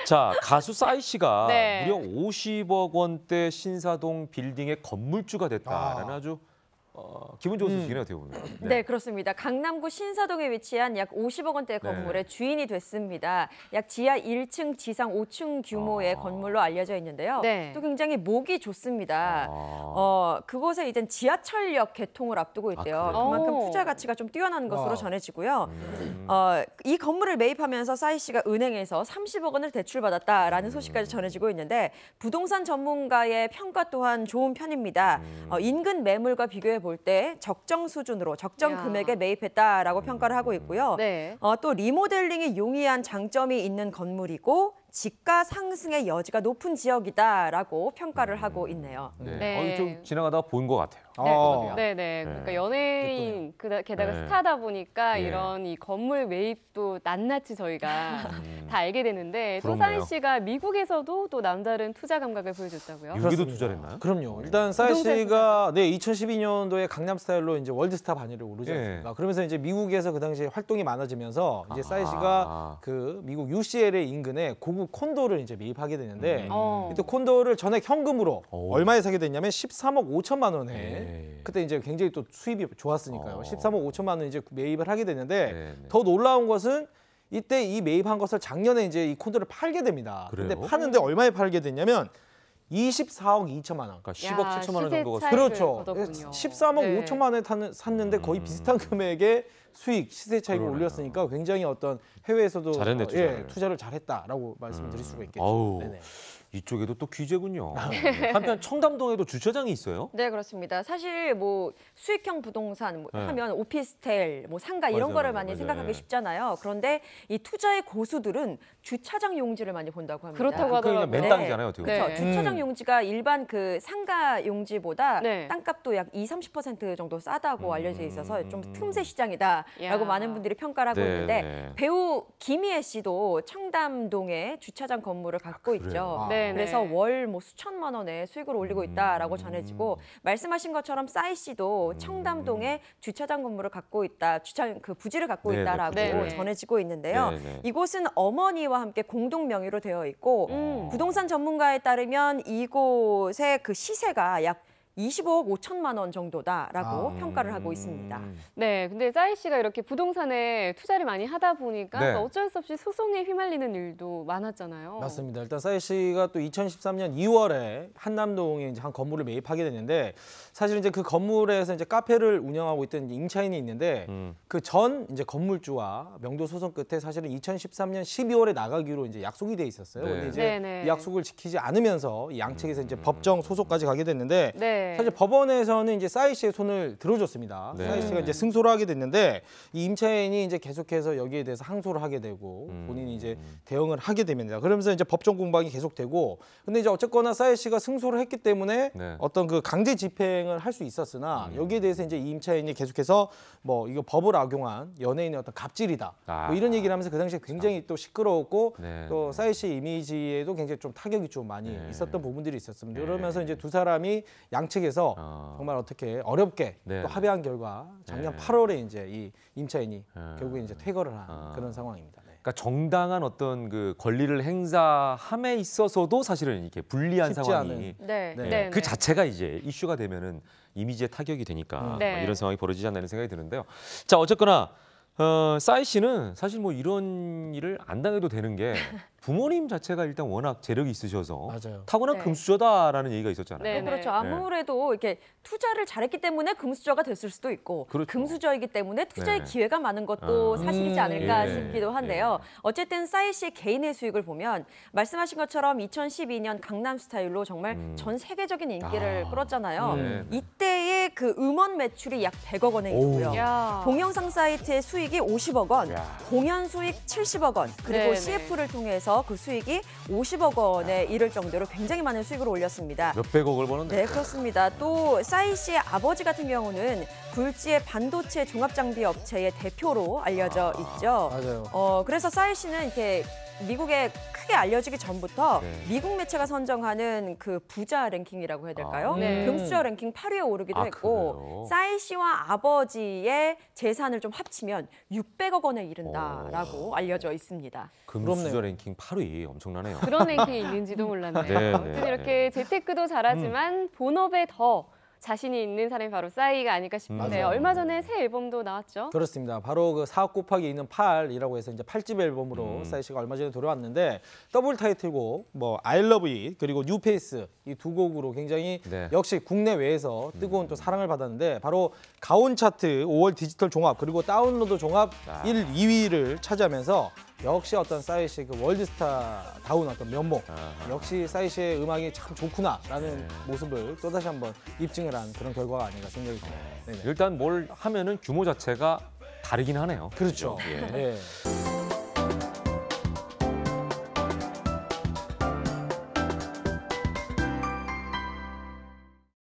자, 가수 싸이 씨가 네. 무려 50억 원대 신사동 빌딩의 건물주가 됐다라는 아주 기분 좋은 소식이네요, 어떻게 보면. 네, 그렇습니다. 강남구 신사동에 위치한 약 50억 원대 건물의 네. 주인이 됐습니다. 약 지하 1층, 지상 5층 규모의 건물로 알려져 있는데요. 네. 또 굉장히 목이 좋습니다. 그곳에 이제 지하철역 개통을 앞두고 있대요. 그래요? 그만큼 오. 투자 가치가 좀 뛰어난 것으로 와. 전해지고요. 이 건물을 매입하면서 싸이 씨가 은행에서 30억 원을 대출받았다라는 소식까지 전해지고 있는데 부동산 전문가의 평가 또한 좋은 편입니다. 인근 매물과 비교해 볼 때 적정 수준으로 적정 야. 금액에 매입했다라고 평가를 하고 있고요. 네. 또 리모델링이 용이한 장점이 있는 건물이고 지가 상승의 여지가 높은 지역이다라고 평가를 하고 있네요. 네. 네. 좀 지나가다가 본 것 같아요. 네네. 그러니까 연예인 게다가 네. 스타다 보니까 예. 이런 이 건물 매입도 낱낱이 저희가 다 알게 되는데 또 부럽네요. 싸이 씨가 미국에서도 또 남다른 투자 감각을 보여줬다고요? 여기도 그렇습니다. 투자를 했나요? 그럼요. 일단 싸이 부동산 씨가 2012년도에 강남 스타일로 이제 월드스타 반열에 오르지 예. 않습니까? 그러면서 이제 미국에서 그 당시에 활동이 많아지면서 이제 싸이 씨가 그 미국 UCLA 인근에 고급 콘도를 이제 매입하게 되는데 이때 콘도를 전액 현금으로 얼마에 사게 됐냐면 13억 5천만 원에 네. 그때 이제 굉장히 또 수입이 좋았으니까요. 13억 5천만 원 이제 매입을 하게 되는데 네. 더 놀라운 것은 이때 이 매입한 것을 작년에 이제 이 콘도를 팔게 됩니다. 근데 그래요? 파는데 얼마에 팔게 됐냐면 24억 2천만 원. 그러니까 10억 7천만 원 시세 정도가 차이를 그렇죠. 거뒀군요. 13억 네. 5천만 원에 샀는데 거의 비슷한 금액의 수익, 시세 차익을 그러네요. 올렸으니까 굉장히 어떤 해외에서도 잘했네, 투자를. 투자를 잘했다라고 말씀드릴 수가 있겠죠. 아우. 네네. 이쪽에도 또 귀재군요. 한편 청담동에도 주차장이 있어요? 네, 그렇습니다. 사실 뭐 수익형 부동산 네. 하면 오피스텔, 뭐 상가 이런 맞아요, 거를 많이 맞아요. 생각하기 쉽잖아요. 그런데 이 투자의 고수들은 주차장 용지를 많이 본다고 합니다. 그렇다고 그러니까 하더라고요. 맨 땅이잖아요, 어떻게 보면. 그렇죠. 네. 주차장 용지가 일반 그 상가 용지보다 네. 땅값도 약 20-30% 정도 싸다고 알려져 있어서 좀 틈새 야. 시장이다라고 많은 분들이 평가를 하고 네, 있는데 네. 배우 김희애 씨도 청담동에 주차장 건물을 갖고 있죠. 네, 그래서 네. 월 뭐 수천만 원의 수익을 올리고 있다라고 전해지고 말씀하신 것처럼 싸이 씨도 청담동에 주차장 건물을 갖고 있다, 주차장 그 부지를 갖고 네, 네, 있다라고 네. 전해지고 있는데요. 네, 네. 이곳은 어머니와 함께 공동 명의로 되어 있고 부동산 전문가에 따르면 이곳의 그 시세가 약 25억 5천만 원 정도다라고 평가를 하고 있습니다. 네, 근데 싸이 씨가 이렇게 부동산에 투자를 많이 하다 보니까 네. 또 어쩔 수 없이 소송에 휘말리는 일도 많았잖아요. 맞습니다. 일단 싸이 씨가 또 2013년 2월에 한남동에 이제 한 건물을 매입하게 됐는데 사실 이제 그 건물에서 이제 카페를 운영하고 있던 임차인이 있는데 그 전 이제 건물주와 명도 소송 끝에 사실은 2013년 12월에 나가기로 이제 약속이 돼 있었어요. 네. 근데 이제 네네. 이 약속을 지키지 않으면서 이 양측에서 이제 법정 소송까지 가게 됐는데 네. 사실 법원에서는 이제 싸이 씨의 손을 들어줬습니다. 네. 싸이 씨가 이제 승소를 하게 됐는데 이 임차인이 이제 계속해서 여기에 대해서 항소를 하게 되고 본인이 이제 대응을 하게 됩니다. 그러면서 이제 법정 공방이 계속되고 근데 이제 어쨌거나 싸이 씨가 승소를 했기 때문에 네. 어떤 그 강제 집행을 할 수 있었으나 여기에 대해서 이제 이 임차인이 계속해서 뭐 이거 법을 악용한 연예인의 어떤 갑질이다 뭐 이런 얘기를 하면서 그 당시에 굉장히 또 시끄러웠고 네. 또 싸이 씨 이미지에도 굉장히 좀 타격이 좀 많이 네. 있었던 부분들이 있었습니다. 네. 그러면서 이제 두 사람이 양측에서 정말 어떻게 어렵게 네. 또 합의한 결과 작년 네. 8월에 이제 이 임차인이 결국에 이제 퇴거를 한 그런 상황입니다. 네. 그러니까 정당한 어떤 그 권리를 행사함에 있어서도 사실은 이렇게 불리한 쉽지 상황이 않은. 네. 네. 네. 그 자체가 이제 이슈가 되면은 이미지에 타격이 되니까 네. 뭐 이런 상황이 벌어지지 않나 이런 생각이 드는데요. 자, 어쨌거나 싸이 씨는 사실 뭐 이런 일을 안 당해도 되는 게 부모님 자체가 일단 워낙 재력이 있으셔서 맞아요. 타고난 네. 금수저다라는 얘기가 있었잖아요. 네. 그렇죠. 아무래도 이렇게 투자를 잘했기 때문에 금수저가 됐을 수도 있고 그렇죠. 금수저이기 때문에 투자의 네. 기회가 많은 것도 사실이지 않을까 예. 싶기도 한데요. 어쨌든 싸이 씨의 개인의 수익을 보면 말씀하신 것처럼 2012년 강남 스타일로 정말 전 세계적인 인기를 끌었잖아요. 네. 이때의 그 음원 매출이 약 100억 원에 이르고요. 야. 동영상 사이트의 수익이 50억 원, 야. 공연 수익 70억 원, 그리고 네네. CF를 통해서 그 수익이 50억 원에 이를 정도로 굉장히 많은 수익을 올렸습니다. 몇백억을 버는데. 네, 그렇습니다. 또 싸이 씨의 아버지 같은 경우는 굴지의 반도체 종합장비 업체의 대표로 알려져 있죠. 맞아요. 그래서 싸이 씨는 이렇게 미국의 크게 알려지기 전부터 네. 미국 매체가 선정하는 그 부자 랭킹이라고 해야 될까요? 네. 금수저 랭킹 8위에 오르기도 아, 했고 그래요? 싸이 씨와 아버지의 재산을 좀 합치면 600억 원에 이른다라고 알려져 있습니다. 금수저 부럽네요. 랭킹 8위 엄청나네요. 그런 랭킹이 있는지도 몰랐네요. 네, 아무튼 네, 이렇게 재테크도 잘하지만 본업에 더 자신이 있는 사람이 바로 싸이가 아닐까 싶은데요. 맞아요. 얼마 전에 새 앨범도 나왔죠. 그렇습니다. 바로 그 4 곱하기 2는 8이라고 해서 이제 8집 앨범으로 싸이 씨가 얼마 전에 돌아왔는데 더블 타이틀곡 뭐 I Love It 그리고 New Face 이 두 곡으로 굉장히 네. 역시 국내외에서 뜨거운 또 사랑을 받았는데 바로 가온 차트 5월 디지털 종합 그리고 다운로드 종합 1, 2위를 차지하면서 역시 어떤 싸이 씨의 그 월드스타다운 어떤 면목 역시 싸이 씨의 음악이 참 좋구나라는 모습을 또다시 한번 입증을 한 그런 결과가 아닌가 생각이 듭니다. 네네. 일단 뭘 하면은 규모 자체가 다르긴 하네요. 그렇죠. 예. 네.